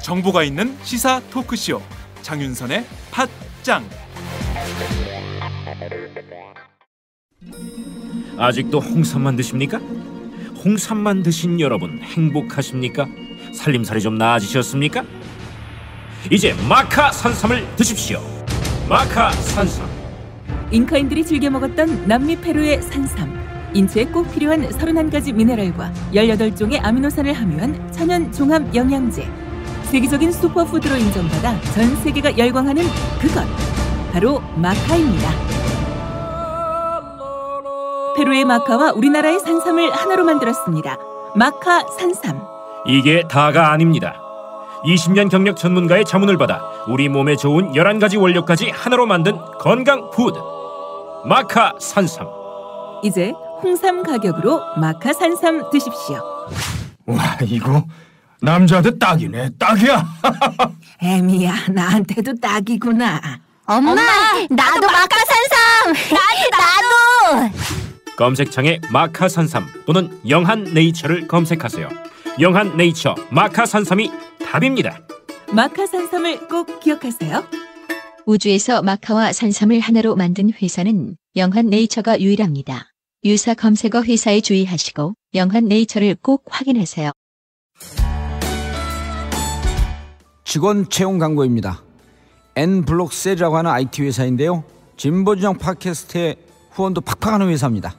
정보가 있는 시사 토크쇼 장윤선의 팟짱. 아직도 홍삼만 드십니까? 홍삼만 드신 여러분 행복하십니까? 살림살이 좀 나아지셨습니까? 이제 마카 산삼을 드십시오. 마카 산삼. 잉카인들이 즐겨 먹었던 남미 페루의 산삼. 인체에 꼭 필요한 31가지 미네랄과 18종의 아미노산을 함유한 천연 종합 영양제. 세계적인 슈퍼푸드로 인정받아 전 세계가 열광하는 그것 바로 마카입니다. 페루의 마카와 우리나라의 산삼을 하나로 만들었습니다. 마카 산삼. 이게 다가 아닙니다. 20년 경력 전문가의 자문을 받아 우리 몸에 좋은 11가지 원료까지 하나로 만든 건강 푸드 마카 산삼. 이제 홍삼 가격으로 마카 산삼 드십시오. 와, 이거 남자한테 딱이네. 딱이야. 애미야, 나한테도 딱이구나. 엄마, 나도 마카 산삼. 나도. 검색창에 마카 산삼 또는 영한 네이처를 검색하세요. 영한 네이처 마카 산삼이 답입니다. 마카 산삼을 꼭 기억하세요. 우주에서 마카와 산삼을 하나로 만든 회사는 영한 네이처가 유일합니다. 유사 검색어 회사에 주의하시고 영한 네이처를 꼭 확인하세요. 직원 채용 광고입니다. N블록셀이라고 하는 IT 회사인데요. 진보진영 팟캐스트에 후원도 팍팍하는 회사입니다.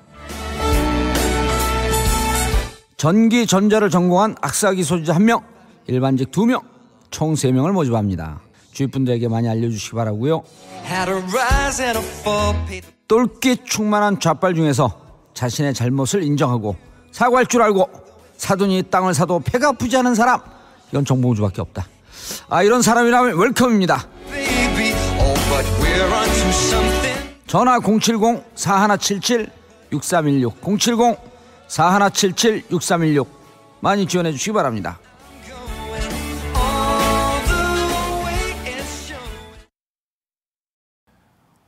전기 전자를 전공한 악사기 소지자 1명, 일반직 2명, 총 3명을 모집합니다. 주위 분들에게 많이 알려주시기 바라고요. 똘끼 충만한 좌빨 중에서 자신의 잘못을 인정하고 사과할 줄 알고 사돈이 땅을 사도 배가 아프지 않은 사람, 이건 정봉주밖에 없다. 이런 사람이라면 웰컴입니다. 전화 070-4177-6316 070-4177-6316 많이 지원해 주시기 바랍니다.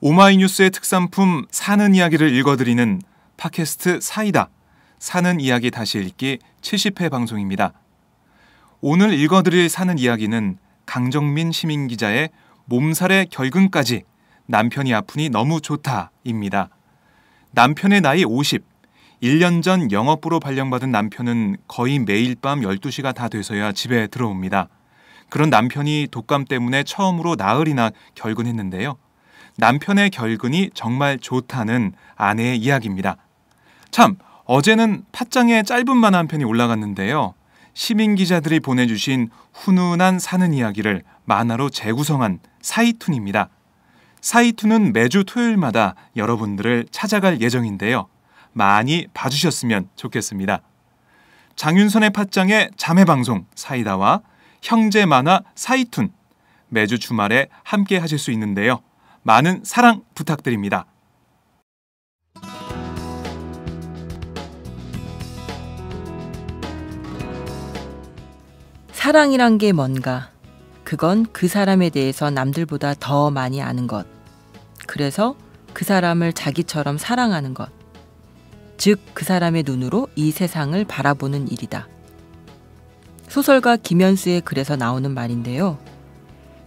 오마이뉴스의 특산품 사는 이야기를 읽어드리는 팟캐스트 사이다. 사는 이야기 다시 읽기 70회 방송입니다. 오늘 읽어드릴 사는 이야기는 강정민 시민기자의 몸살의 결근까지 남편이 아프니 너무 좋다입니다. 남편의 나이 50, 1년 전 영업부로 발령받은 남편은 거의 매일 밤 12시가 다 돼서야 집에 들어옵니다. 그런 남편이 독감 때문에 처음으로 나흘이나 결근했는데요. 남편의 결근이 정말 좋다는 아내의 이야기입니다. 참, 어제는 팟짱에 짧은 만화 한 편이 올라갔는데요. 시민기자들이 보내주신 훈훈한 사는 이야기를 만화로 재구성한 사이툰입니다. 사이툰은 매주 토요일마다 여러분들을 찾아갈 예정인데요. 많이 봐주셨으면 좋겠습니다. 장윤선의 팟짱의 자매방송 사이다와 형제 만화 사이툰 매주 주말에 함께 하실 수 있는데요. 많은 사랑 부탁드립니다. 사랑이란 게 뭔가? 그건 그 사람에 대해서 남들보다 더 많이 아는 것. 그래서 그 사람을 자기처럼 사랑하는 것. 즉, 그 사람의 눈으로 이 세상을 바라보는 일이다. 소설가 김현수의 글에서 나오는 말인데요.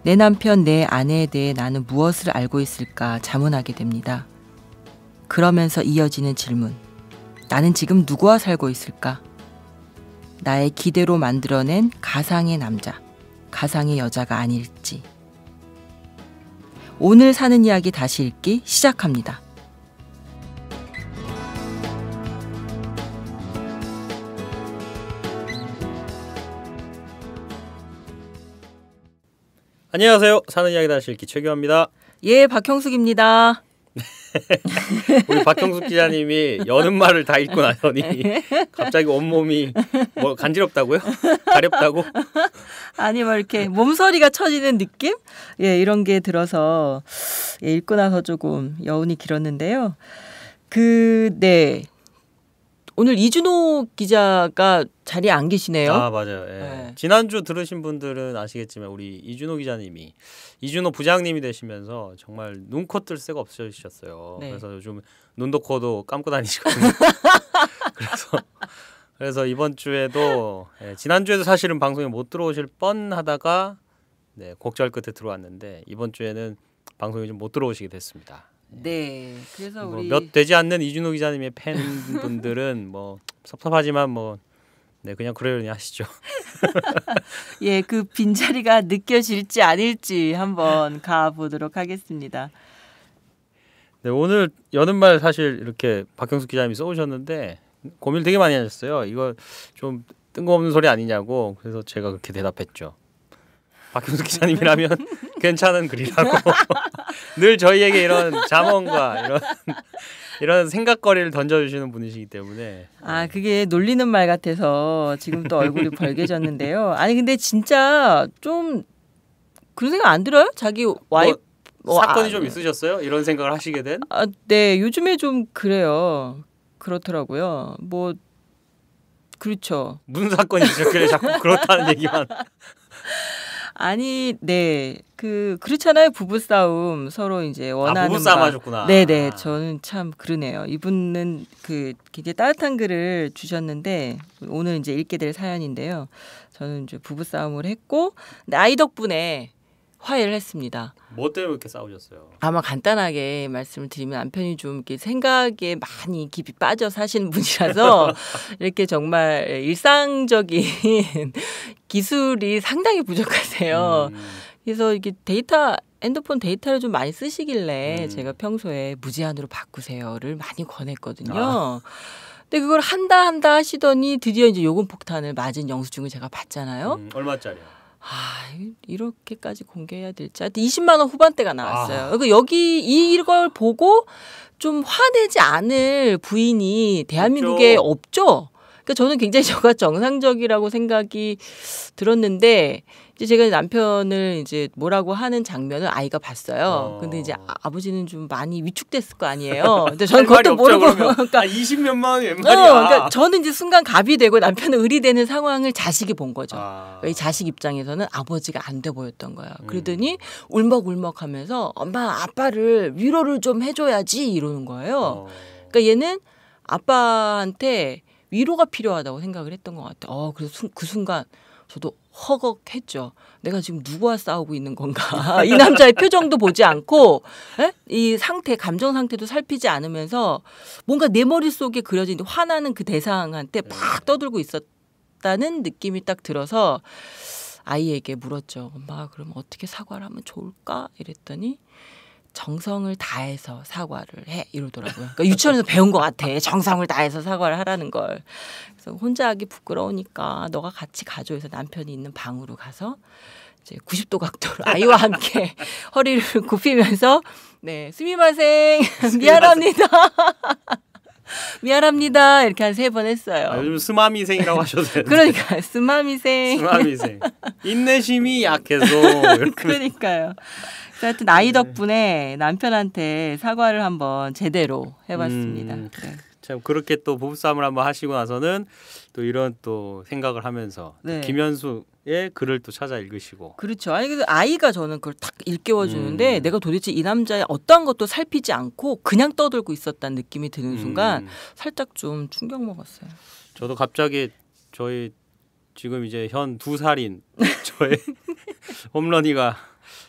내 남편, 내 아내에 대해 나는 무엇을 알고 있을까 자문하게 됩니다. 그러면서 이어지는 질문. 나는 지금 누구와 살고 있을까? 나의 기대로 만들어낸 가상의 남자, 가상의 여자가 아닐지. 오늘 사는 이야기 다시 읽기 시작합니다. 안녕하세요. 사는 이야기 다시 읽기 최규환입니다. 예, 박형숙입니다. 우리 박형숙 기자님이 여는 말을 다 읽고 나더니 갑자기 온몸이 뭐 간지럽다고요? 가렵다고? 아니 뭐 이렇게 몸서리가 쳐지는 느낌? 예, 이런 게 들어서 읽고 나서 조금 여운이 길었는데요. 네. 오늘 이준호 기자가 자리에 안 계시네요. 아 맞아요. 예. 네. 지난주 들으신 분들은 아시겠지만 우리 이준호 기자님이 이준호 부장님이 되시면서 정말 눈코 뜰 새가 없으셨어요. 네. 그래서 요즘 눈도 코도 감고 다니시거든요. 그래서 이번 주에도 지난주에도 사실은 방송에 못 들어오실 뻔하다가 곡절 끝에 들어왔는데 이번 주에는 방송에 좀 못 들어오시게 됐습니다. 네. 그래서 우리 몇 되지 않는 이준호 기자님의 팬분들은 뭐 섭섭하지만 뭐 그냥 그러려니 하시죠. 예, 그 빈자리가 느껴질지 아닐지 한번 가보도록 하겠습니다. 네, 오늘 여는 말 사실 이렇게 박형숙 기자님이 써오셨는데 고민을 되게 많이 하셨어요. 이거 좀 뜬금없는 소리 아니냐고. 그래서 제가 그렇게 대답했죠. 박형숙 기자님이라면 괜찮은 글이라고. 늘 저희에게 이런 자문과 이런 생각거리를 던져주시는 분이시기 때문에. 아, 그게 놀리는 말 같아서 지금 또 얼굴이 벌개졌는데요. 아니 근데 진짜 좀 그런 생각 안 들어요? 자기 와이프 사건이 좀 있으셨어요? 이런 생각을 하시게 된? 아, 네, 요즘에 좀 그래요. 그렇더라고요. 뭐 그렇죠. 무슨 사건이 있었길래 자꾸 그렇다는 얘기만. 아니, 네, 그렇잖아요. 부부싸움 서로 이제 원하는 부부싸움 하셨구나. 네네, 저는 참 그러네요. 이분은 굉장히 따뜻한 글을 주셨는데 오늘 이제 읽게 될 사연인데요. 저는 이제 부부싸움을 했고 근데 아이 덕분에 화해를 했습니다. 뭐 때문에 그렇게 싸우셨어요? 아마 간단하게 말씀을 드리면 남편이 좀 이렇게 생각에 많이 깊이 빠져 사시는 분이라서 이렇게 정말 일상적인 기술이 상당히 부족하세요. 그래서 이게 핸드폰 데이터를 좀 많이 쓰시길래 제가 평소에 무제한으로 바꾸세요를 많이 권했거든요. 근데 그걸 한다 하시더니 드디어 이제 요금 폭탄을 맞은 영수증을 제가 받잖아요. 얼마짜리요? 이렇게까지 공개해야 될지. 하여튼 20만 원 후반대가 나왔어요. 그러니까 여기 이걸 보고 좀 화내지 않을 부인이 대한민국에 없죠. 그러니까 저는 굉장히 저가 정상적이라고 생각이 들었는데 이제 제가 남편을 이제 뭐라고 하는 장면을 아이가 봤어요. 근데 이제 아버지는 좀 많이 위축됐을 거 아니에요. 근데 저는 그것도 모르고 그러니까 20몇만 원이 웬 말이야. 그러니까 저는 이제 순간 갑이 되고 남편은 을이 되는 상황을 자식이 본 거죠. 그러니까 이 자식 입장에서는 아버지가 안 돼 보였던 거야. 그러더니 울먹울먹하면서 엄마 아빠를 위로를 좀 해줘야지 이러는 거예요. 그러니까 얘는 아빠한테 위로가 필요하다고 생각을 했던 것 같아요. 그래서 그 순간 저도 허걱했죠. 내가 지금 누구와 싸우고 있는 건가. 이 남자의 표정도 보지 않고 이 상태, 감정 상태도 살피지 않으면서 뭔가 내 머릿속에 그려진 화나는 그 대상한테 막 떠들고 있었다는 느낌이 딱 들어서 아이에게 물었죠. 엄마 그럼 어떻게 사과를 하면 좋을까? 이랬더니 정성을 다해서 사과를 해 이러더라고요. 그러니까 유치원에서 배운 것 같아. 정성을 다해서 사과를 하라는 걸. 그래서 혼자 하기 부끄러우니까 너가 같이 가줘 해서 남편이 있는 방으로 가서 이제 90도 각도로 아이와 함께 허리를 굽히면서 스미마생 미안합니다. 미안합니다. 이렇게 한 3번 했어요. 요즘 스마미생이라고 하셔도 되는데. 그러니까 스마미생. 인내심이 약해서. 그러니까요. 하여튼 아이 덕분에 남편한테 사과를 한번 제대로 해봤습니다. 참 그렇게 또 부부싸움을 한번 하시고 나서는 또 이런 또 생각을 하면서 김현수의 글을 또 찾아 읽으시고. 그렇죠. 아니 그래서 아이가 저는 그걸 딱 일깨워 주는데 내가 도대체 이 남자의 어떠한 것도 살피지 않고 그냥 떠들고 있었다는 느낌이 드는 순간 살짝 좀 충격 먹었어요. 저도 갑자기 저희 지금 이제 현 2살인 저의 홈런이가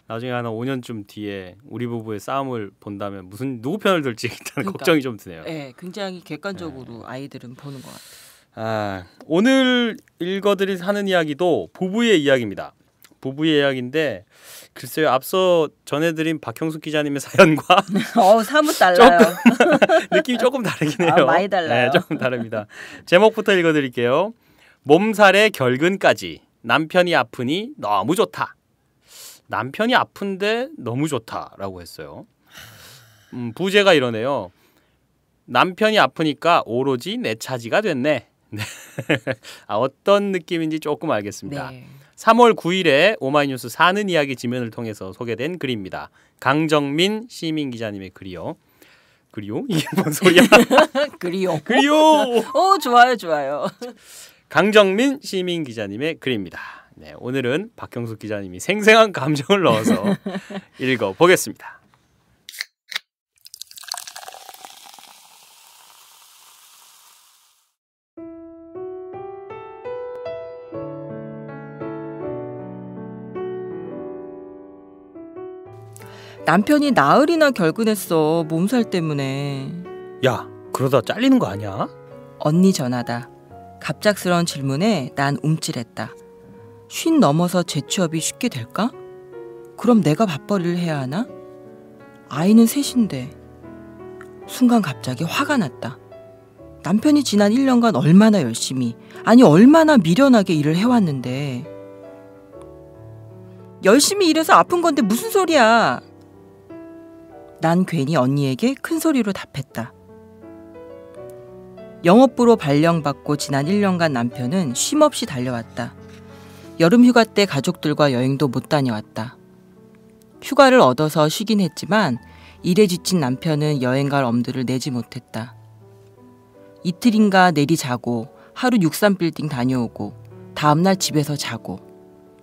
나중에 한 5년쯤 뒤에 우리 부부의 싸움을 본다면 누구 편을 들지 일단 걱정이 좀 드네요. 네, 굉장히 객관적으로 아이들은 보는 것 같아요. 오늘 읽어드릴 하는 이야기도 부부의 이야기입니다. 부부의 이야기인데 글쎄요 앞서 전해드린 박형숙 기자님의 사연과 사뭇 달라요. 느낌이 조금 다르긴 해요. 많이 달라요. 네, 조금 다릅니다. 제목부터 읽어드릴게요. 몸살의 결근까지 남편이 아프니 너무 좋다. 남편이 아픈데 너무 좋다라고 했어요. 부제가 이러네요. 남편이 아프니까 오로지 내 차지가 됐네. 어떤 느낌인지 조금 알겠습니다. 3월 9일에 오마이뉴스 사는 이야기 지면을 통해서 소개된 글입니다. 강정민 시민 기자님의 글이요. 그리요? 이게 뭔 소리야? 그리요. 그리요. 좋아요, 좋아요. 강정민 시민 기자님의 글입니다. 네, 오늘은 박경숙 기자님이 생생한 감정을 넣어서 읽어보겠습니다. 남편이 나흘이나 결근했어. 몸살 때문에. 야, 그러다 잘리는 거 아니야? 언니 전화다. 갑작스러운 질문에 난 움찔했다. 50 넘어서 재취업이 쉽게 될까? 그럼 내가 밥벌이를 해야 하나? 아이는 셋인데. 순간 갑자기 화가 났다. 남편이 지난 1년간 얼마나 열심히, 아니 얼마나 미련하게 일을 해왔는데. 열심히 일해서 아픈 건데 무슨 소리야. 난 괜히 언니에게 큰 소리로 답했다. 영업부로 발령받고 지난 1년간 남편은 쉼없이 달려왔다. 여름 휴가 때 가족들과 여행도 못 다녀왔다. 휴가를 얻어서 쉬긴 했지만 일에 지친 남편은 여행 갈 엄두를 내지 못했다. 이틀인가 내리 자고 하루 63빌딩 다녀오고 다음날 집에서 자고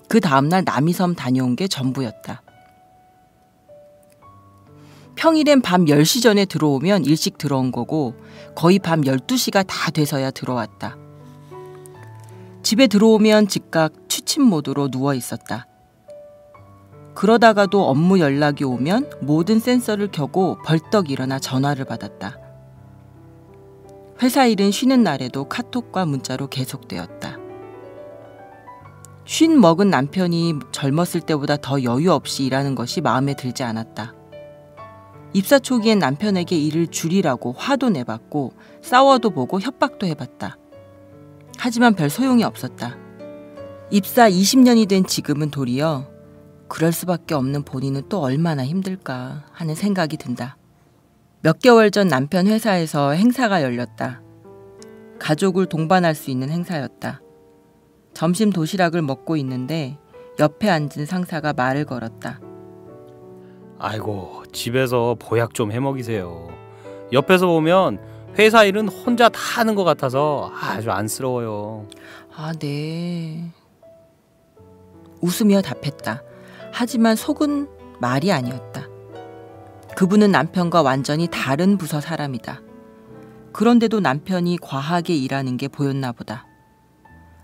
그 다음날 남이섬 다녀온 게 전부였다. 평일엔 밤 10시 전에 들어오면 일찍 들어온 거고 거의 밤 12시가 다 돼서야 들어왔다. 집에 들어오면 즉각 취침 모드로 누워 있었다. 그러다가도 업무 연락이 오면 모든 센서를 켜고 벌떡 일어나 전화를 받았다. 회사 일은 쉬는 날에도 카톡과 문자로 계속되었다. 쉰 먹은 남편이 젊었을 때보다 더 여유 없이 일하는 것이 마음에 들지 않았다. 입사 초기엔 남편에게 일을 줄이라고 화도 내봤고 싸워도 보고 협박도 해봤다. 하지만 별 소용이 없었다. 입사 20년이 된 지금은 도리어 그럴 수밖에 없는 본인은 또 얼마나 힘들까 하는 생각이 든다. 몇 개월 전 남편 회사에서 행사가 열렸다. 가족을 동반할 수 있는 행사였다. 점심 도시락을 먹고 있는데 옆에 앉은 상사가 말을 걸었다. 아이고, 집에서 보약 좀 해먹이세요. 옆에서 보면 회사 일은 혼자 다 하는 것 같아서 아주 안쓰러워요. 아, 네. 웃으며 답했다. 하지만 속은 말이 아니었다. 그분은 남편과 완전히 다른 부서 사람이다. 그런데도 남편이 과하게 일하는 게 보였나 보다.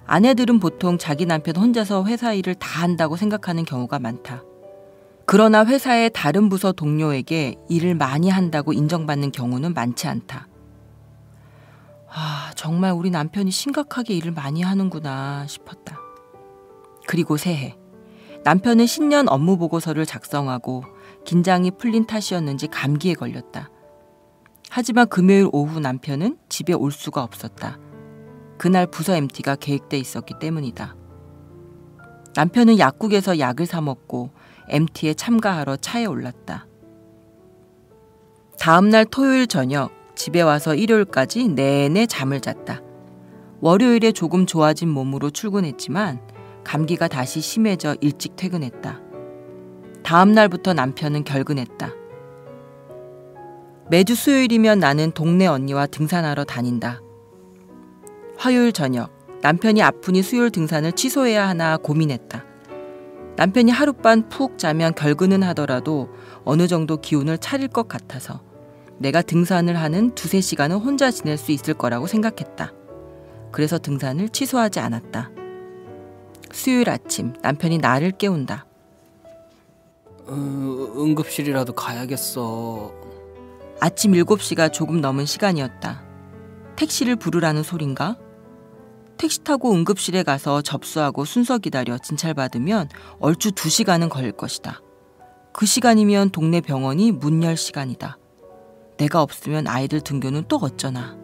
아내들은 보통 자기 남편 혼자서 회사 일을 다 한다고 생각하는 경우가 많다. 그러나 회사의 다른 부서 동료에게 일을 많이 한다고 인정받는 경우는 많지 않다. 아, 정말 우리 남편이 심각하게 일을 많이 하는구나 싶었다. 그리고 새해, 남편은 신년 업무 보고서를 작성하고 긴장이 풀린 탓이었는지 감기에 걸렸다. 하지만 금요일 오후 남편은 집에 올 수가 없었다. 그날 부서 MT가 계획돼 있었기 때문이다. 남편은 약국에서 약을 사 먹고 MT에 참가하러 차에 올랐다. 다음날 토요일 저녁 집에 와서 일요일까지 내내 잠을 잤다. 월요일에 조금 좋아진 몸으로 출근했지만 감기가 다시 심해져 일찍 퇴근했다. 다음날부터 남편은 결근했다. 매주 수요일이면 나는 동네 언니와 등산하러 다닌다. 화요일 저녁 남편이 아프니 수요일 등산을 취소해야 하나 고민했다. 남편이 하룻밤 푹 자면 결근은 하더라도 어느 정도 기운을 차릴 것 같아서 내가 등산을 하는 2-3시간은 혼자 지낼 수 있을 거라고 생각했다. 그래서 등산을 취소하지 않았다. 수요일 아침 남편이 나를 깨운다. 응급실이라도 가야겠어. 아침 7시가 조금 넘은 시간이었다. 택시를 부르라는 소린가? 택시 타고 응급실에 가서 접수하고 순서 기다려 진찰받으면 얼추 2시간은 걸릴 것이다. 그 시간이면 동네 병원이 문 열 시간이다. 내가 없으면 아이들 등교는 또 어쩌나.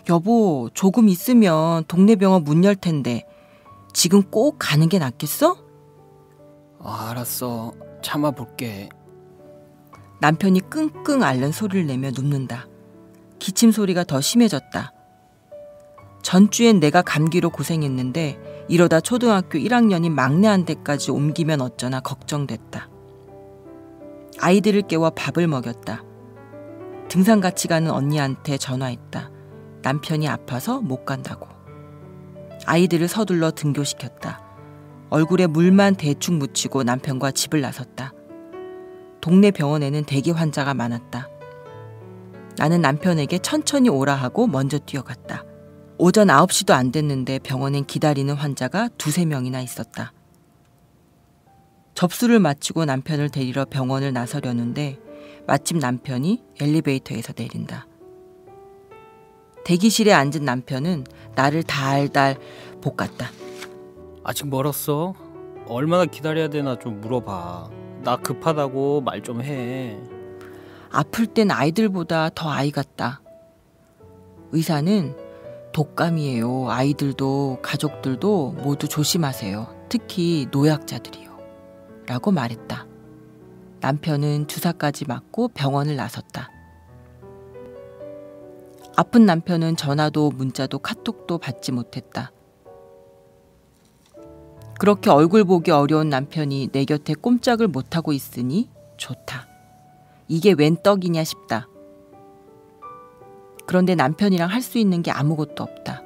여보, 조금 있으면 동네 병원 문 열 텐데 지금 꼭 가는 게 낫겠어? 알았어. 참아볼게. 남편이 끙끙 앓는 소리를 내며 눕는다. 기침 소리가 더 심해졌다. 전주엔 내가 감기로 고생했는데 이러다 초등학교 1학년인 막내한테까지 옮기면 어쩌나 걱정됐다. 아이들을 깨워 밥을 먹였다. 등산 같이 가는 언니한테 전화했다. 남편이 아파서 못 간다고. 아이들을 서둘러 등교시켰다. 얼굴에 물만 대충 묻히고 남편과 집을 나섰다. 동네 병원에는 대기 환자가 많았다. 나는 남편에게 천천히 오라 하고 먼저 뛰어갔다. 오전 9시도 안 됐는데 병원엔 기다리는 환자가 2-3명이나 있었다. 접수를 마치고 남편을 데리러 병원을 나서려는데 마침 남편이 엘리베이터에서 내린다. 대기실에 앉은 남편은 나를 달달 볶았다. 아직 멀었어? 얼마나 기다려야 되나 좀 물어봐. 나 급하다고 말 좀 해. 아플 땐 아이들보다 더 아이 같다. 의사는 독감이에요. 아이들도 가족들도 모두 조심하세요. 특히 노약자들이요. 라고 말했다. 남편은 주사까지 맞고 병원을 나섰다. 아픈 남편은 전화도 문자도 카톡도 받지 못했다. 그렇게 얼굴 보기 어려운 남편이 내 곁에 꼼짝을 못하고 있으니 좋다. 이게 웬 떡이냐 싶다. 그런데 남편이랑 할 수 있는 게 아무것도 없다.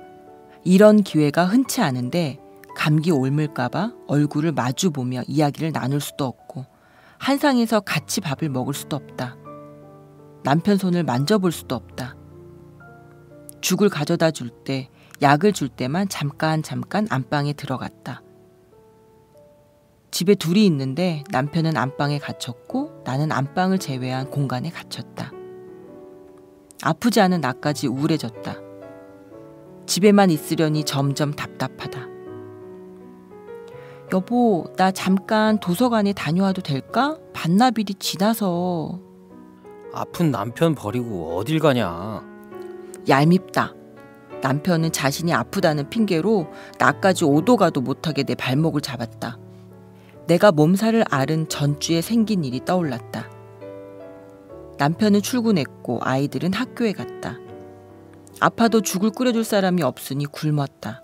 이런 기회가 흔치 않은데 감기 옮을까봐 얼굴을 마주보며 이야기를 나눌 수도 없고 한상에서 같이 밥을 먹을 수도 없다. 남편 손을 만져볼 수도 없다. 죽을 가져다 줄 때, 약을 줄 때만 잠깐 안방에 들어갔다. 집에 둘이 있는데 남편은 안방에 갇혔고 나는 안방을 제외한 공간에 갇혔다. 아프지 않은 나까지 우울해졌다. 집에만 있으려니 점점 답답하다. 여보, 나 잠깐 도서관에 다녀와도 될까? 반나절이 지나서. 아픈 남편 버리고 어딜 가냐? 얄밉다. 남편은 자신이 아프다는 핑계로 나까지 오도 가도 못하게 내 발목을 잡았다. 내가 몸살을 앓은 전주에 생긴 일이 떠올랐다. 남편은 출근했고 아이들은 학교에 갔다. 아파도 죽을 끓여줄 사람이 없으니 굶었다.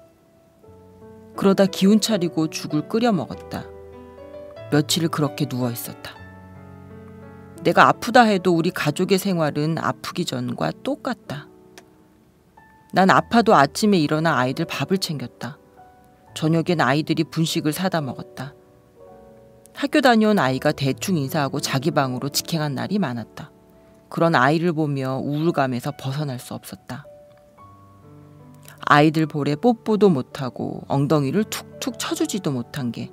그러다 기운 차리고 죽을 끓여 먹었다. 며칠을 그렇게 누워 있었다. 내가 아프다 해도 우리 가족의 생활은 아프기 전과 똑같다. 난 아파도 아침에 일어나 아이들 밥을 챙겼다. 저녁엔 아이들이 분식을 사다 먹었다. 학교 다녀온 아이가 대충 인사하고 자기 방으로 직행한 날이 많았다. 그런 아이를 보며 우울감에서 벗어날 수 없었다. 아이들 볼에 뽀뽀도 못하고 엉덩이를 툭툭 쳐주지도 못한 게,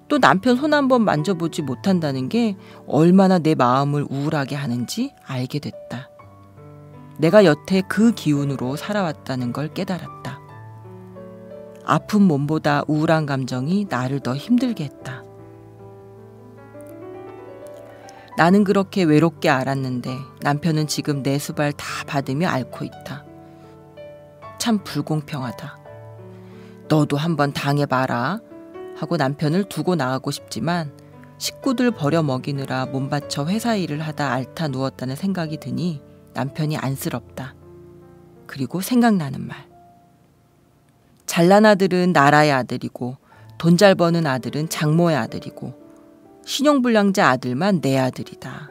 또 남편 손 한번 만져보지 못한다는 게 얼마나 내 마음을 우울하게 하는지 알게 됐다. 내가 여태 그 기운으로 살아왔다는 걸 깨달았다. 아픈 몸보다 우울한 감정이 나를 더 힘들게 했다. 나는 그렇게 외롭게 앓았는데 남편은 지금 내 수발 다 받으며 앓고 있다. 참 불공평하다. 너도 한번 당해봐라 하고 남편을 두고 나가고 싶지만 식구들 버려 먹이느라 몸바쳐 회사 일을 하다 앓다 누웠다는 생각이 드니 남편이 안쓰럽다. 그리고 생각나는 말. 잘난 아들은 나라의 아들이고 돈 잘 버는 아들은 장모의 아들이고 신용불량자 아들만 내 아들이다.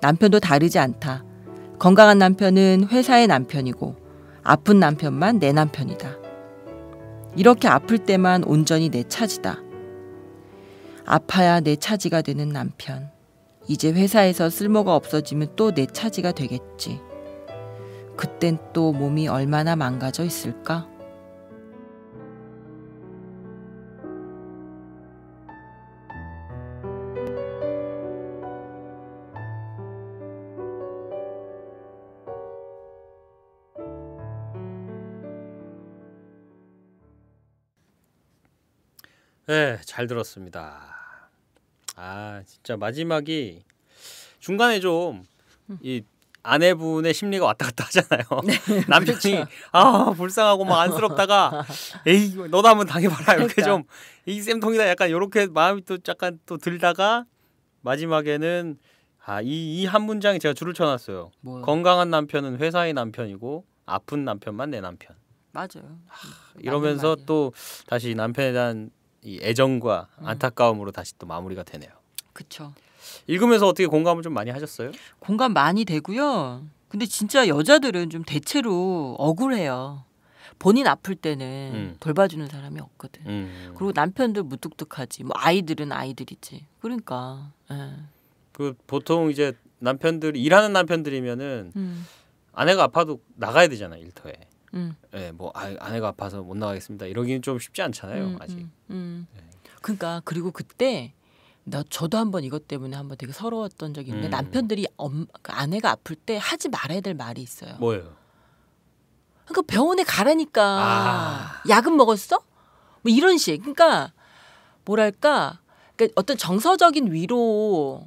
남편도 다르지 않다. 건강한 남편은 회사의 남편이고 아픈 남편만 내 남편이다. 이렇게 아플 때만 온전히 내 차지다. 아파야 내 차지가 되는 남편. 이제 회사에서 쓸모가 없어지면 또 내 차지가 되겠지. 그땐 또 몸이 얼마나 망가져 있을까? 네, 잘 들었습니다. 아, 진짜 마지막이 중간에 좀 이 아내분의 심리가 왔다 갔다 하잖아요. 네, 남편이 그렇죠. 아 불쌍하고 막 안쓰럽다가 에이 너도 한번 당해봐라 이렇게 그러니까. 좀 이 쌤통이다 약간 이렇게 마음이 또 약간 또 들다가 마지막에는 이 한 문장에 제가 줄을 쳐놨어요. 뭐요? 건강한 남편은 회사의 남편이고 아픈 남편만 내 남편. 맞아요. 이러면서 또 다시 남편에 대한 이 애정과 안타까움으로 다시 또 마무리가 되네요. 그렇죠. 읽으면서 어떻게 공감을 좀 많이 하셨어요? 공감 많이 되고요. 근데 진짜 여자들은 좀 대체로 억울해요. 본인 아플 때는 돌봐주는 사람이 없거든. 그리고 남편들 무뚝뚝하지. 뭐 아이들은 아이들이지. 그러니까. 그 보통 이제 남편들이 일하는 남편들이면은 아내가 아파도 나가야 되잖아요, 일터에. 네, 뭐 아내가 아파서 못 나가겠습니다. 이러기는 좀 쉽지 않잖아요, 아직. 네. 그러니까 그리고 그때 저도 한번 이것 때문에 한번 되게 서러웠던 적이 있는데 남편들이 아내가 아플 때 하지 말아야 될 말이 있어요. 뭐예요? 그러니까 병원에 가라니까. 약은 먹었어? 뭐 이런 식. 그러니까 뭐랄까, 그러니까 어떤 정서적인 위로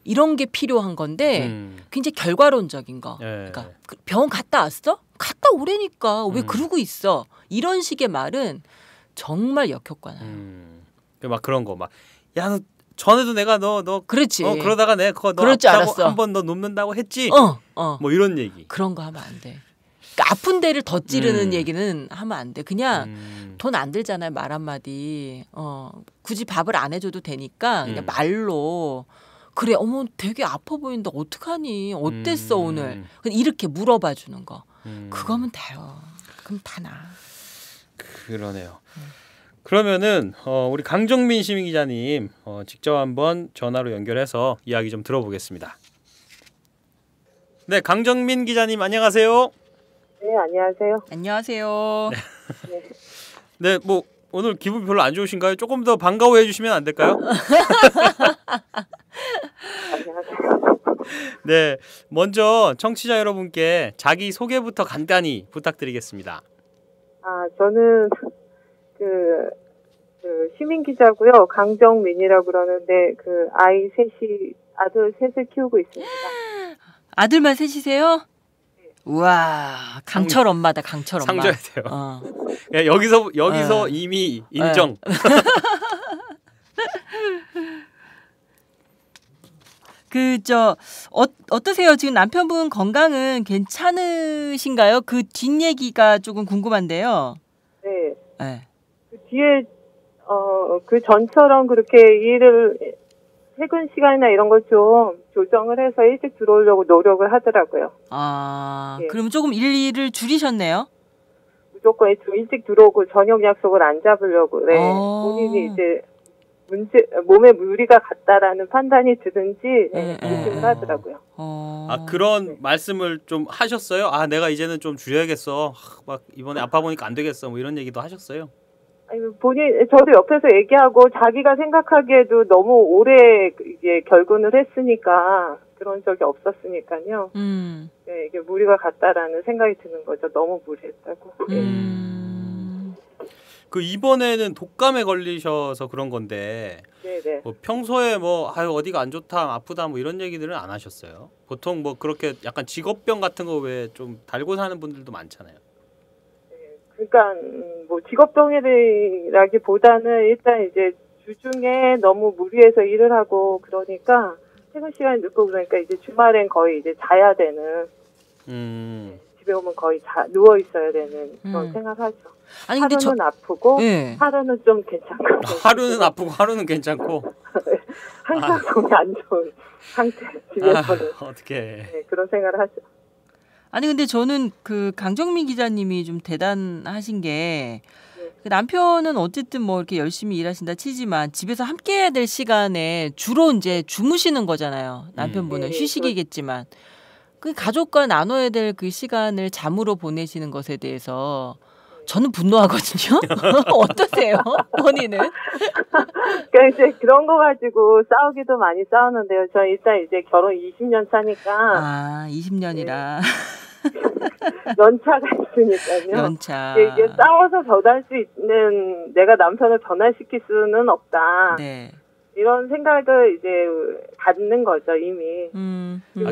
이런 게 필요한 건데 굉장히 결과론적인 거. 그러니까 병원 갔다 왔어? 갔다 오래니까 왜 그러고 있어? 이런 식의 말은 정말 역효과나요. 막 그런 거 막 야 너 전에도 내가 너 그렇지. 그러다가 내가 그거 너 그럴 줄 알았어. 한번 너 눕는다고 했지. 뭐 이런 얘기. 그런 거 하면 안 돼. 그러니까 아픈 데를 더 찌르는 얘기는 하면 안 돼. 그냥 돈 안 들잖아요. 말 한마디. 굳이 밥을 안 해줘도 되니까 그냥 말로 그래 어머 되게 아파 보이는데 어떡하니? 어땠어 오늘? 이렇게 물어봐 주는 거. 그거면 돼요. 그럼 다 나. 그러네요. 그러면은 우리 강정민 시민 기자님 직접 한번 전화로 연결해서 이야기 좀 들어보겠습니다. 네, 강정민 기자님 안녕하세요. 네, 안녕하세요. 안녕하세요. 네, 뭐 오늘 기분 별로 안 좋으신가요? 조금 더 반가워해 주시면 안 될까요? 안녕하세요. 네, 먼저 청취자 여러분께 자기 소개부터 간단히 부탁드리겠습니다. 저는 그 시민 기자고요. 강정민이라고 그러는데 그 아들 셋을 키우고 있습니다. 아들만 셋이세요? 우와, 강철 엄마다, 강철 엄마. 상 줘야 돼요. 야, 여기서 이미 인정. 어떠세요? 지금 남편분 건강은 괜찮으신가요? 그 뒷얘기가 조금 궁금한데요. 네. 네. 그 뒤에 그 전처럼 그렇게 일을 퇴근 시간이나 이런 걸 좀 조정을 해서 일찍 들어오려고 노력을 하더라고요. 네. 그럼 조금 일을 줄이셨네요? 무조건 좀 일찍 들어오고 저녁 약속을 안 잡으려고. 네. 본인이 이제 몸에 무리가 갔다라는 판단이 드는지 조심을 하더라고요. 그런 말씀을 좀 하셨어요? 내가 이제는 좀 줄여야겠어. 막 이번에 아파 보니까 안 되겠어. 뭐 이런 얘기도 하셨어요? 아니, 저도 옆에서 얘기하고 자기가 생각하기에도 너무 오래 이제 결근을 했으니까 그런 적이 없었으니까요. 네, 이게 무리가 갔다라는 생각이 드는 거죠. 너무 무리했다고. 그 이번에는 독감에 걸리셔서 그런 건데 네네. 뭐 평소에 뭐 어디가 안 좋다, 아프다 뭐 이런 얘기들은 안 하셨어요? 보통 뭐 그렇게 약간 직업병 같은 거 왜 좀 달고 사는 분들도 많잖아요. 그러니까 뭐 직업병이라기보다는 일단 이제 주중에 너무 무리해서 일을 하고 그러니까 퇴근 시간이 늦고 그러니까 이제 주말엔 거의 이제 자야 되는. 집에 오면 거의 누워 있어야 되는 그런 생각하죠. 아니, 하루는 아프고 하루는 좀 괜찮고. 하루는 아프고 하루는 괜찮고. 항상 몸이 안 좋은 상태 집에서는. 어떻게? 네, 그런 생각을 하죠. 아니 근데 저는 그 강정민 기자님이 좀 대단하신 게 그 남편은 어쨌든 뭐 이렇게 열심히 일하신다 치지만 집에서 함께해야 될 시간에 주로 이제 주무시는 거잖아요. 남편분은 휴식이겠지만. 그 가족과 나눠야 될 그 시간을 잠으로 보내시는 것에 대해서 저는 분노하거든요. 어떠세요? 본인은? 그러니까 이제 그런 거 가지고 싸우기도 많이 싸우는데요. 저 일단 이제 결혼 20년 차니까. 20년이라. 연차가 있으니까요. 연차. 이게 싸워서 변할 수 있는 내가 남편을 변화시킬 수는 없다. 네. 이런 생각을 이제 갖는 거죠 이미.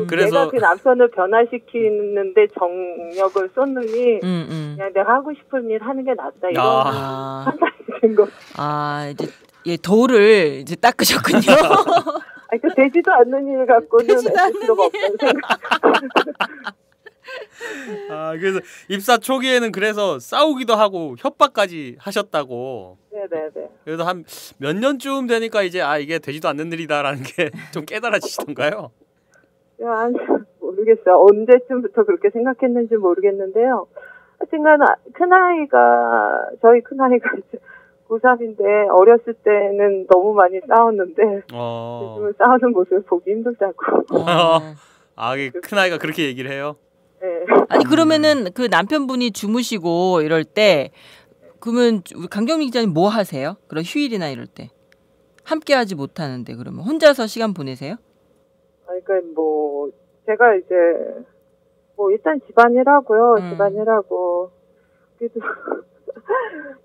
그래서 내가 그 남편을 변화시키는데 정력을 쏟느니 그냥 내가 하고 싶은 일 하는 게 낫다 이런 판단이 든 거죠. 이제 돌을 이제 닦으셨군요. 그 되지도 않는 일 갖고는 애쓸 필요가 없다는 생각. 그래서 입사 초기에는 그래서 싸우기도 하고 협박까지 하셨다고. 네네네. 그래서 한 몇 년쯤 되니까 이제 이게 되지도 않는 일이다라는 게 좀 깨달아지시던가요? 모르겠어요. 언제쯤부터 그렇게 생각했는지 모르겠는데요. 하여튼간 저희 큰아이가 이제 고3인데 어렸을 때는 너무 많이 싸웠는데 요즘은 싸우는 모습을 보기 힘들다고. 큰아이가 그렇게 얘기를 해요? 네. 아니 그러면은 그 남편분이 주무시고 이럴 때 그러면 강경민 기자님 뭐 하세요? 그런 휴일이나 이럴 때 함께 하지 못하는데 그러면 혼자서 시간 보내세요? 그러니까 뭐 제가 이제 뭐 일단 집안일하고요. 집안일하고 그래도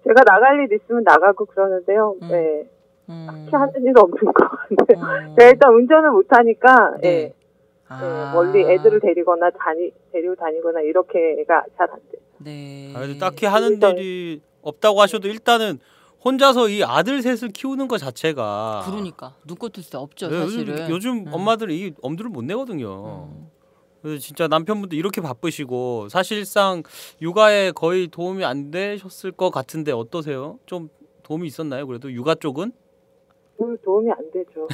제가 나갈 일 있으면 나가고 그러는데요. 네. 딱히 하는 일 없는 것 같아요. 제가 일단 운전을 못하니까 네. 멀리 애들을 데리거나 데리고 다니거나 이렇게가 잘 안 돼요. 네. 그래도 딱히 하는 일이 없다고 하셔도 일단은 혼자서 이 아들 셋을 키우는 것 자체가 그러니까 눈꽃 뜰 새 없죠 사실은. 요즘 엄마들은 이 엄두를 못 내거든요. 그래서 진짜 남편분도 이렇게 바쁘시고 사실상 육아에 거의 도움이 안 되셨을 것 같은데 어떠세요? 좀 도움이 있었나요? 그래도 육아 쪽은? 도움이 안 되죠.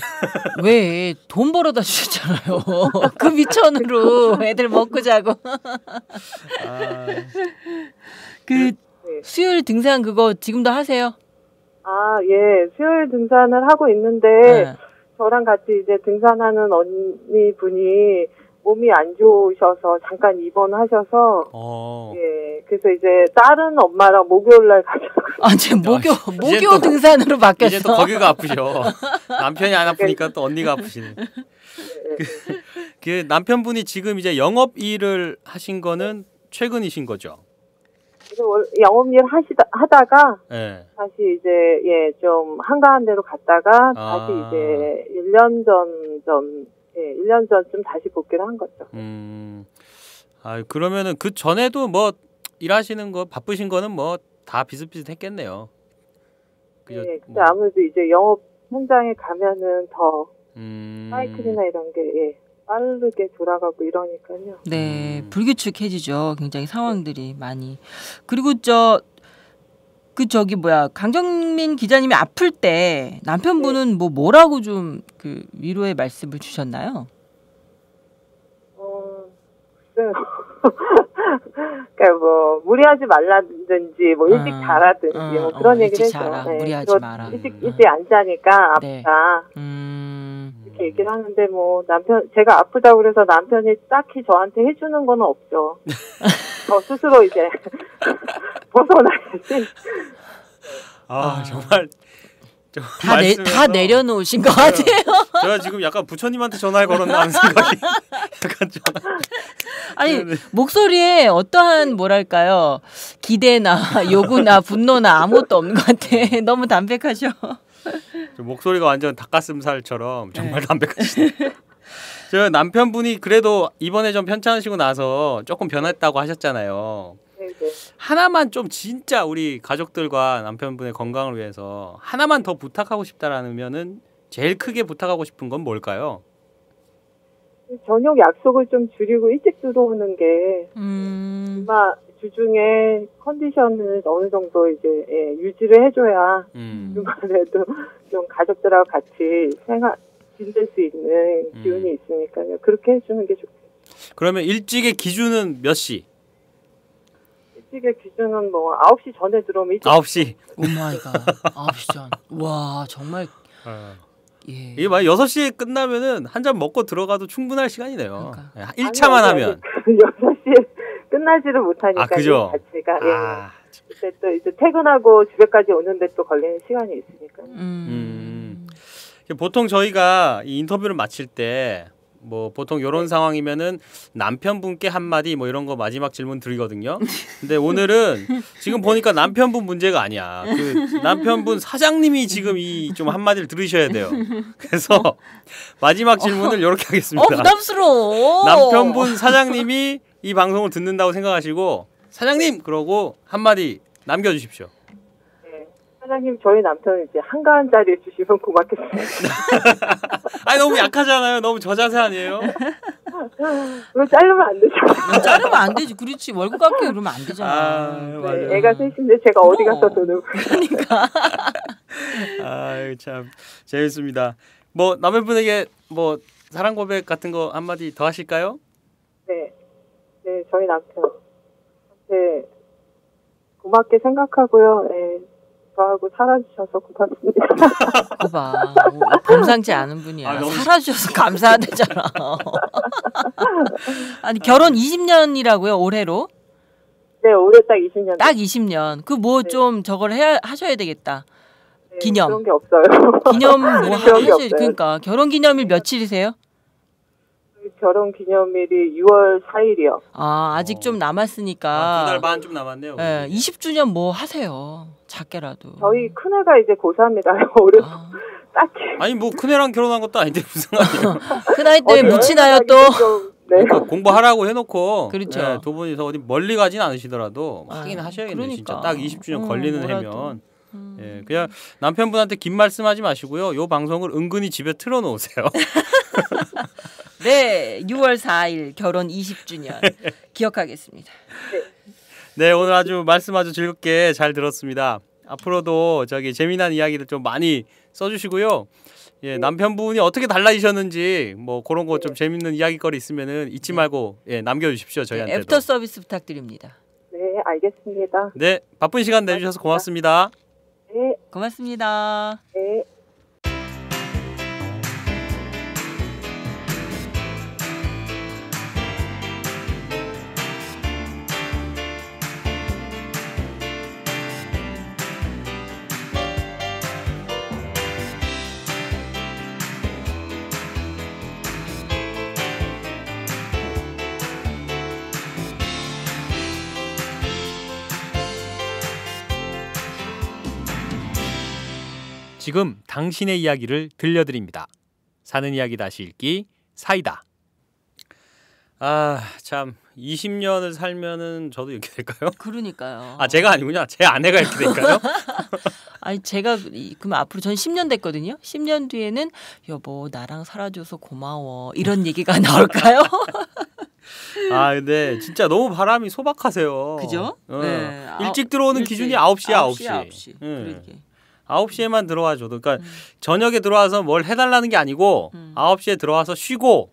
왜? 돈 벌어다 주셨잖아요. 그 미천으로 애들 먹고 자고. 수요일 등산 그거 지금도 하세요? 예. 수요일 등산을 하고 있는데 저랑 같이 이제 등산하는 언니 분이 몸이 안 좋으셔서 잠깐 입원하셔서 예. 그래서 이제 다른 엄마랑 목요일 날 가자고. 지금 목요 등산으로 바뀌었어. 이제 또 거기가 아프죠. 남편이 안 아프니까 또 언니가 아프시네. 그 남편분이 지금 이제 영업 일을 하신 거는 최근이신 거죠? 영업 일 하다가 네. 다시 이제 좀 한가한 데로 갔다가 다시 이제 1년 전쯤 다시 복귀를 한 거죠. 그러면은 그 전에도 뭐 일하시는 거 바쁘신 거는 뭐 다 비슷비슷했겠네요. 네, 근데 아무래도 이제 영업 현장에 가면은 더 사이클이나 이런 게 빠르게 돌아가고 이러니까요. 네, 불규칙해지죠. 굉장히 상황들이 많이. 그리고 강정민 기자님이 아플 때 남편분은 뭐라고 좀 그 위로의 말씀을 주셨나요? 글쎄요. 그러니까 뭐 무리하지 말라든지 뭐 일찍 자라든지 뭐 그런 얘기를 했죠. 네, 무리하지 마라. 일찍 안 자니까 아프다. 이렇게 얘기를 하는데 뭐 제가 아프다고 그래서 남편이 딱히 저한테 해주는 건 없죠. 저 스스로 이제 벗어나야지. 정말 다 내려놓으신 것 같아요. 제가 지금 약간 부처님한테 전화를 걸었나 하는 생각이 약간 아니 목소리에 어떠한 뭐랄까요 기대나 요구나 분노나 아무것도 없는 것 같아. 너무 담백하셔. 목소리가 완전 닭가슴살처럼 정말 담백하시네. 저 남편분이 그래도 이번에 좀 편찮으시고 나서 조금 변했다고 하셨잖아요. 하나만 좀 진짜 우리 가족들과 남편분의 건강을 위해서 하나만 더 부탁하고 싶다라면은 제일 크게 부탁하고 싶은 건 뭘까요? 저녁 약속을 좀 줄이고 일찍 들어오는 게 아마 주중에 컨디션을 어느 정도 이제 유지를 해줘야 주말에도 좀 가족들하고 같이 지낼 수 있는 기운이 있으니까요. 그렇게 해주는 게 좋겠어요. 그러면 일찍의 기준은 몇 시? 일찍의 기준은 뭐 9시 전에 들어오면 9시? 오마이갓 9시 전. 와 정말 예. 이게 만약 6시에 끝나면은 한 잔 먹고 들어가도 충분할 시간이네요. 그러니까. 1차만 하면 6시에 끝나지를 못하니까 그죠? 자체가 그때 또 이제 퇴근하고 집에까지 오는데 또 걸리는 시간이 있으니까. 보통 저희가 이 인터뷰를 마칠 때 뭐 보통 이런 상황이면은 남편분께 한마디 뭐 이런 거 마지막 질문 드리거든요. 근데 오늘은 지금 보니까 남편분 문제가 아니야. 그 남편분 사장님이 지금 이 좀 한마디를 들으셔야 돼요. 그래서 마지막 질문을 이렇게 하겠습니다. 부담스러워. 남편분 사장님이 이 방송을 듣는다고 생각하시고 사장님 그러고 한마디 남겨주십시오. 사장님 저희 남편은 이제 한가한 자리에 주시면 고맙겠습니다. 아니 너무 약하잖아요. 너무 저자세 아니에요? 왜 자르면 안 되잖아. 자르면 안 되지. 그렇지. 월급 깎게 그러면 안 되잖아. 네, 애가 셋인데 제가 어디 가서 돈을 그러니까. 참 재밌습니다. 뭐 남편분에게 뭐 사랑 고백 같은 거 한마디 더 하실까요? 네, 저희 남편한테 고맙게 생각하고요. 네, 저하고 살아주셔서 고맙습니다. 봐봐, 범상치 않은 분이야. 살아주셔서 감사하대잖아. 아니 결혼 20년이라고요? 올해로? 네, 올해 딱 20년. 딱 20년. 그 뭐 좀 저걸 하셔야 되겠다. 네, 기념. 그런 게 없어요. 기념 뭐 하셔야. 없어요. 그러니까 결혼 기념일 며칠이세요? 결혼 기념일이 6월 4일이요. 아, 아직 좀 남았으니까. 2달 반 좀 남았네요. 네, 20주년 뭐 하세요. 작게라도. 저희 큰애가 이제 고3이다. 올해 딱히. 아니 뭐 큰애랑 결혼한 것도 아닌데 무슨 말이에요. 큰아이 때문에 묻히나요 또? 네. 그러니까 공부하라고 해놓고 그렇죠. 네, 두 분이서 어디 멀리 가진 않으시더라도 하긴 하셔야겠네요. 그러니까. 진짜 딱 20주년 걸리는 뭐라도. 해면 예, 그냥 남편분한테 긴 말씀하지 마시고요. 요 방송을 은근히 집에 틀어놓으세요. 네, 6월 4일 결혼 20주년 기억하겠습니다. 네, 오늘 말씀 아주 즐겁게 잘 들었습니다. 앞으로도 재미난 이야기를 좀 많이 써주시고요. 예, 남편분이 어떻게 달라지셨는지 뭐 그런 거 좀 재밌는 이야기거리 있으면은 잊지 말고 남겨주십시오. 저희한테도. 애프터 서비스 부탁드립니다. 네, 알겠습니다. 네, 바쁜 시간 내주셔서 고맙습니다. 네, 고맙습니다. 네. 지금 당신의 이야기를 들려드립니다. 사는 이야기 다시 읽기 사이다. 참 20년을 살면은 저도 이렇게 될까요? 그러니까요. 제가 아니군요. 제 아내가 이렇게 될까요? 아니 제가 그럼 앞으로 전 10년 됐거든요. 10년 뒤에는 여보 나랑 살아줘서 고마워 이런 얘기가 나올까요? 근데 진짜 너무 바람이 소박하세요. 그죠? 네. 일찍 들어오는 기준이 9시야 9시. 그러게. 9시에만 들어와줘도 그러니까 저녁에 들어와서 뭘 해달라는 게 아니고 9시에 들어와서 쉬고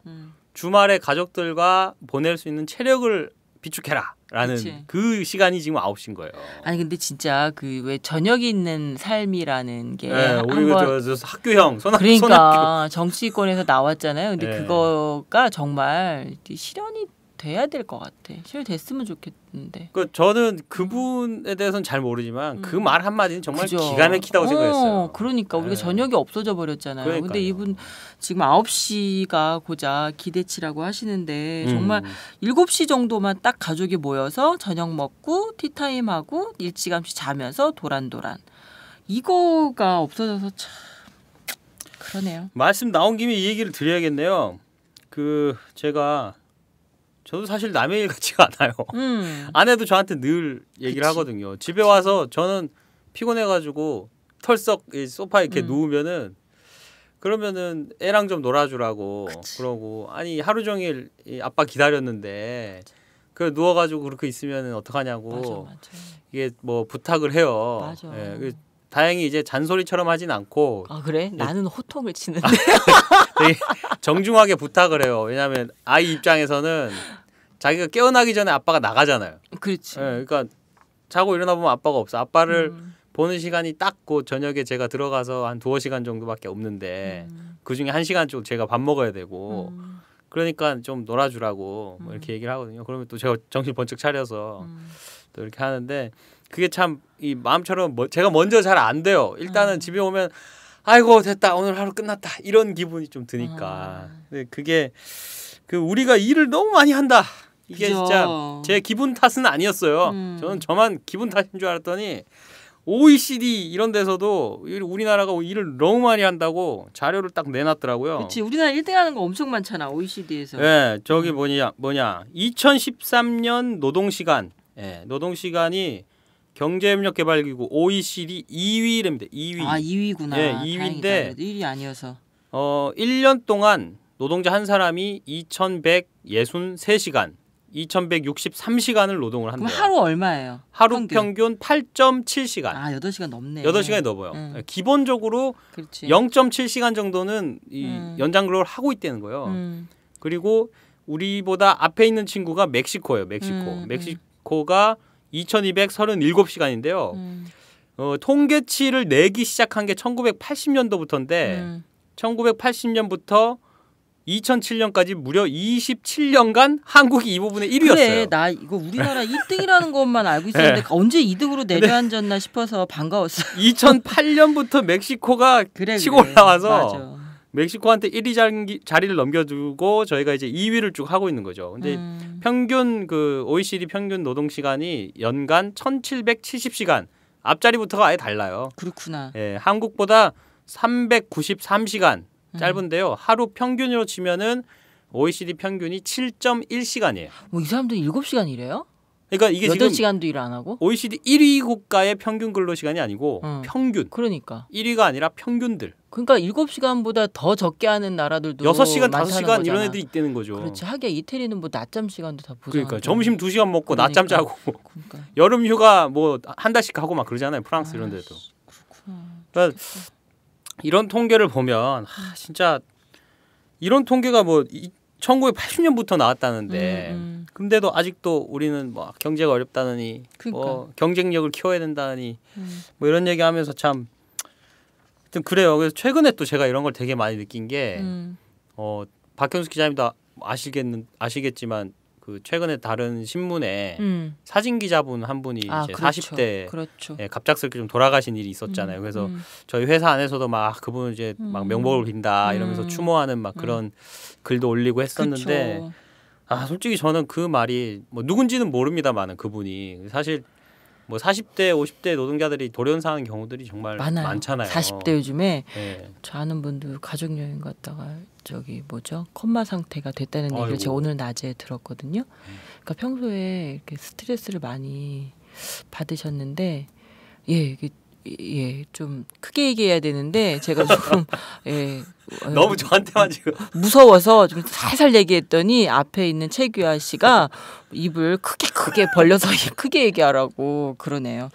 주말에 가족들과 보낼 수 있는 체력을 비축해라 라는 그치. 그 시간이 지금 9시인 거예요. 아니 근데 진짜 그 왜 저녁이 있는 삶이라는 게 우리 저 학교형 그러니까 정치권에서 나왔잖아요. 근데 네. 그거가 정말 실현이 돼야 될 것 같아. 실현됐으면 좋겠는데. 저는 그분에 대해서는 잘 모르지만 그 말 한마디는 정말 그죠. 기가 막히다고 생각했어요. 그러니까 우리가 저녁이 없어져 버렸잖아요. 그러니까요. 근데 이분 지금 9시가 고작 기대치라고 하시는데 정말 7시 정도만 딱 가족이 모여서 저녁 먹고 티타임하고 일찌감치 자면서 도란도란. 이거가 없어져서 참 그러네요. 말씀 나온 김에 이 얘기를 드려야겠네요. 저도 사실 남의 일 같지가 않아요. 아내도 저한테 늘 얘기를 하거든요. 집에 와서 저는 피곤해가지고 털썩 소파에 이렇게 누우면은 그러면은 애랑 좀 놀아주라고 그러고 아니 하루 종일 아빠 기다렸는데 그 누워가지고 그렇게 있으면은 어떡하냐고 맞아. 이게 뭐 부탁을 해요. 맞아. 다행히 이제 잔소리처럼 하진 않고 그래? 나는 호통을 치는데 되게 정중하게 부탁을 해요. 왜냐하면 아이 입장에서는 자기가 깨어나기 전에 아빠가 나가잖아요. 그렇지. 그러니까 자고 일어나 보면 아빠가 없어. 아빠를 보는 시간이 딱 그 저녁에 제가 들어가서 한 2-시간 정도밖에 없는데 그중에 1시간 쪽 제가 밥 먹어야 되고 그러니까 좀 놀아주라고 뭐 이렇게 얘기를 하거든요. 그러면 또 제가 정신 번쩍 차려서 또 이렇게 하는데 그게 참 이 마음처럼 제가 먼저 잘 안 돼요. 일단은 집에 오면 아이고 됐다 오늘 하루 끝났다 이런 기분이 좀 드니까. 근데 그게 우리가 일을 너무 많이 한다. 이게 그죠. 진짜 제 기분 탓은 아니었어요. 저는 저만 기분 탓인 줄 알았더니 OECD 이런 데서도 우리나라가 일을 너무 많이 한다고 자료를 딱 내놨더라고요. 그렇지. 우리나라 1등하는 거 엄청 많잖아. OECD에서. 네, 저기 뭐냐 2013년 노동시간이 경제협력개발기구 OECD 2위랍니다. 2위. 2위구나. 네, 2위인데 1위 아니어서. 1년 동안 노동자 한 사람이 2,163시간, 2,163시간을 노동을 한대요. 그럼 하루 얼마예요? 하루 평균 8.7시간. 8시간 넘네. 8시간이 넘어요. 기본적으로 그렇지. 0.7시간 정도는 이 연장 근로를 하고 있다는 거예요. 그리고 우리보다 앞에 있는 친구가 멕시코예요. 멕시코가 2,237시간인데요. 통계치를 내기 시작한 게 1980년도부터인데 1980년부터 2007년까지 무려 27년간 한국이 이 부분에 1위였어요. 그래, 나 이거 우리나라 1등이라는 것만 알고 있었는데 언제 2등으로 내려앉았나 싶어서 반가웠어요. 2008년부터 멕시코가 치고 올라와서 맞아. 멕시코한테 1위 자리를 넘겨주고 저희가 이제 2위를 쭉 하고 있는 거죠. 근데 평균 그 OECD 평균 노동 시간이 연간 1,770시간. 앞자리부터가 아예 달라요. 그렇구나. 예, 한국보다 393시간 짧은데요. 하루 평균으로 치면은 OECD 평균이 7.1시간이에요. 뭐 이 사람들 7시간 일해요? 그러니까 이게 8시간도 일 안 하고? OECD 1위 국가의 평균 근로 시간이 아니고 평균. 그러니까. 1위가 아니라 평균들. 그러니까 7시간보다 더 적게 하는 나라들도 6시간, 많다는 5시간 거잖아. 이런 애들이 있다는 거죠. 그렇지. 하기야 이태리는 뭐 낮잠 시간도 다 보장. 그러니까 점심 2시간 먹고 그러니까. 낮잠 자고 그러니까. 여름 휴가 뭐 한 달씩 가고 막 그러잖아요. 프랑스 이런 데도. 그렇구나. 그러니까 이런 통계를 보면 진짜 이런 통계가 뭐 1980년부터 나왔다는데 근데도 아직도 우리는 뭐 경제가 어렵다느니 그러니까. 뭐 경쟁력을 키워야 된다느니 뭐 이런 얘기하면서 참 하여튼 그래요. 그래서 최근에 또 제가 이런 걸 되게 많이 느낀 게 박현숙 기자님도 아시겠지만 그 최근에 다른 신문에 사진 기자분 한 분이 이제 그렇죠. 40대 그렇죠. 예, 갑작스럽게 좀 돌아가신 일이 있었잖아요. 그래서 저희 회사 안에서도 막 그분 이제 막 명복을 빈다 이러면서 추모하는 막 그런 글도 올리고 했었는데 그쵸. 솔직히 저는 그 말이 뭐 누군지는 모릅니다만은 그분이 사실 뭐 40대, 50대 노동자들이 돌연사한 경우들이 정말 많잖아요. 40대 요즘에 네. 저 아는 분들 가족 여행 갔다가 저기 뭐죠? 콤마 상태가 됐다는 얘기를 제가 오늘 낮에 들었거든요. 그러니까 평소에 이렇게 스트레스를 많이 받으셨는데 좀 크게 얘기해야 되는데 제가 조금 너무 저한테만 지금 무서워서 좀 살살 얘기했더니 앞에 있는 최규하 씨가 입을 크게 벌려서 크게 얘기하라고 그러네요.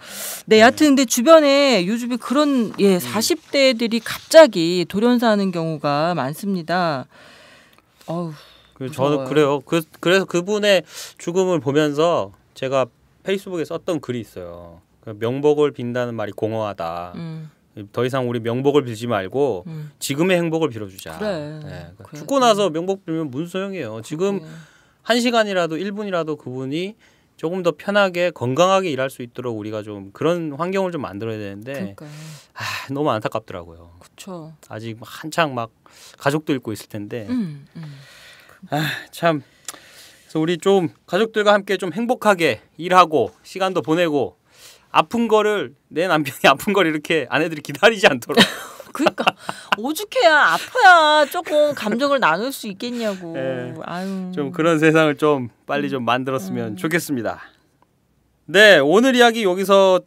네, 여하튼 근데 주변에 요즘에 그런 40대들이 갑자기 돌연사하는 경우가 많습니다. 저는 그래요. 그래서 그분의 죽음을 보면서 제가 페이스북에 썼던 글이 있어요. 명복을 빈다는 말이 공허하다. 더 이상 우리 명복을 빌지 말고 지금의 행복을 빌어주자. 그래. 네. 죽고 나서 명복 빌면 무슨 소용이에요. 지금 1시간이라도 1분이라도 그분이 조금 더 편하게 건강하게 일할 수 있도록 우리가 좀 그런 환경을 좀 만들어야 되는데 너무 안타깝더라고요. 그렇죠. 아직 한창 막 가족도 있고 있을 텐데 참 그래서 우리 좀 가족들과 함께 좀 행복하게 일하고 시간도 보내고 아픈 거를 내 남편이 아픈 걸 이렇게 아내들이 기다리지 않도록 그러니까 오죽해야 아파야 조금 감정을 나눌 수 있겠냐고. 네. 아유. 좀 그런 세상을 좀 빨리 좀 만들었으면 좋겠습니다. 네, 오늘 이야기 여기서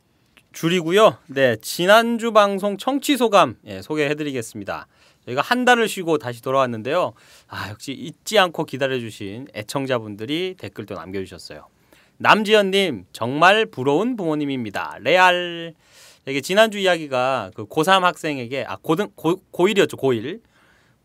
줄이고요. 네, 지난주 방송 청취 소감 소개해드리겠습니다. 저희가 한 달을 쉬고 다시 돌아왔는데요. 역시 잊지 않고 기다려주신 애청자분들이 댓글도 남겨주셨어요. 남지연님 정말 부러운 부모님입니다. 레알. 이게 지난주 이야기가 그 고3 학생에게 고1이었죠.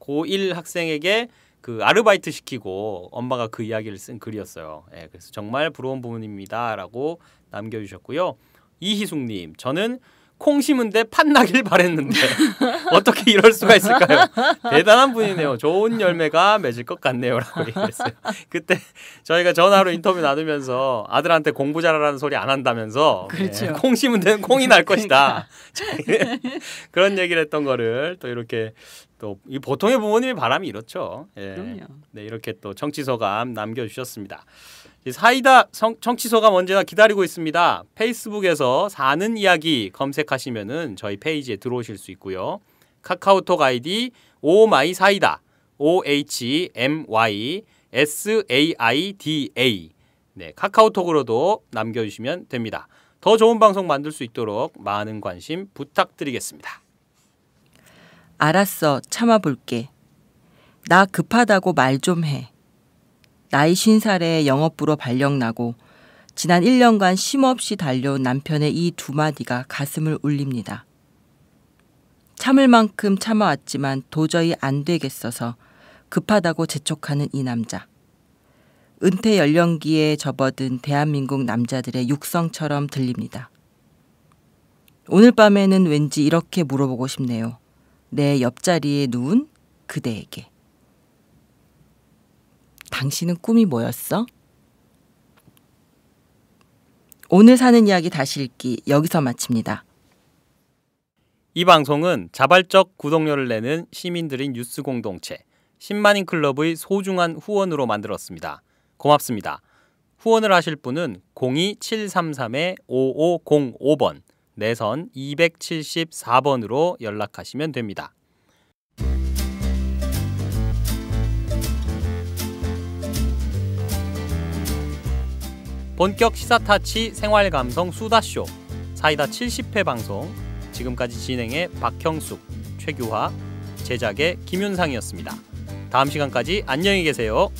고1 학생에게 그 아르바이트 시키고 엄마가 그 이야기를 쓴 글이었어요. 그래서 정말 부러운 부모님입니다라고 남겨주셨고요. 이희숙님 저는 콩 심은데 팥나길 바랬는데 어떻게 이럴 수가 있을까요? 대단한 분이네요. 좋은 열매가 맺을 것 같네요 라고 얘기했어요. 그때 저희가 전화로 인터뷰 나누면서 아들한테 공부 잘하라는 소리 안 한다면서 그렇죠. 콩 심은 데는 콩이 날 것이다. 그런 얘기를 했던 거를 또 이렇게 또 이 보통의 부모님의 바람이 이렇죠. 그럼요. 네, 이렇게 또 청취소감 남겨주셨습니다. 사이다 청취소감 언제나 기다리고 있습니다. 페이스북에서 사는 이야기 검색하시면은 저희 페이지에 들어오실 수 있고요. 카카오톡 아이디 오마이사이다 OHMYSAIDA 네, 카카오톡으로도 남겨주시면 됩니다. 더 좋은 방송 만들 수 있도록 많은 관심 부탁드리겠습니다. 알았어, 참아볼게. 나 급하다고 말 좀 해. 나이 50살에 영업부로 발령나고 지난 1년간 쉼없이 달려온 남편의 이 두 마디가 가슴을 울립니다. 참을 만큼 참아왔지만 도저히 안 되겠어서 급하다고 재촉하는 이 남자. 은퇴 연령기에 접어든 대한민국 남자들의 육성처럼 들립니다. 오늘 밤에는 왠지 이렇게 물어보고 싶네요. 내 옆자리에 누운 그대에게. 당신은 꿈이 뭐였어? 오늘 사는 이야기 다시 읽기 여기서 마칩니다. 이 방송은 자발적 구독료를 내는 시민들의 뉴스 공동체 10만인 클럽의 소중한 후원으로 만들었습니다. 고맙습니다. 후원을 하실 분은 02-733-5505번 내선 274번으로 연락하시면 됩니다. 본격 시사타치 생활감성 수다쇼 사이다 70회 방송 지금까지 진행의 박형숙, 최규화, 제작의 김윤상이었습니다. 다음 시간까지 안녕히 계세요.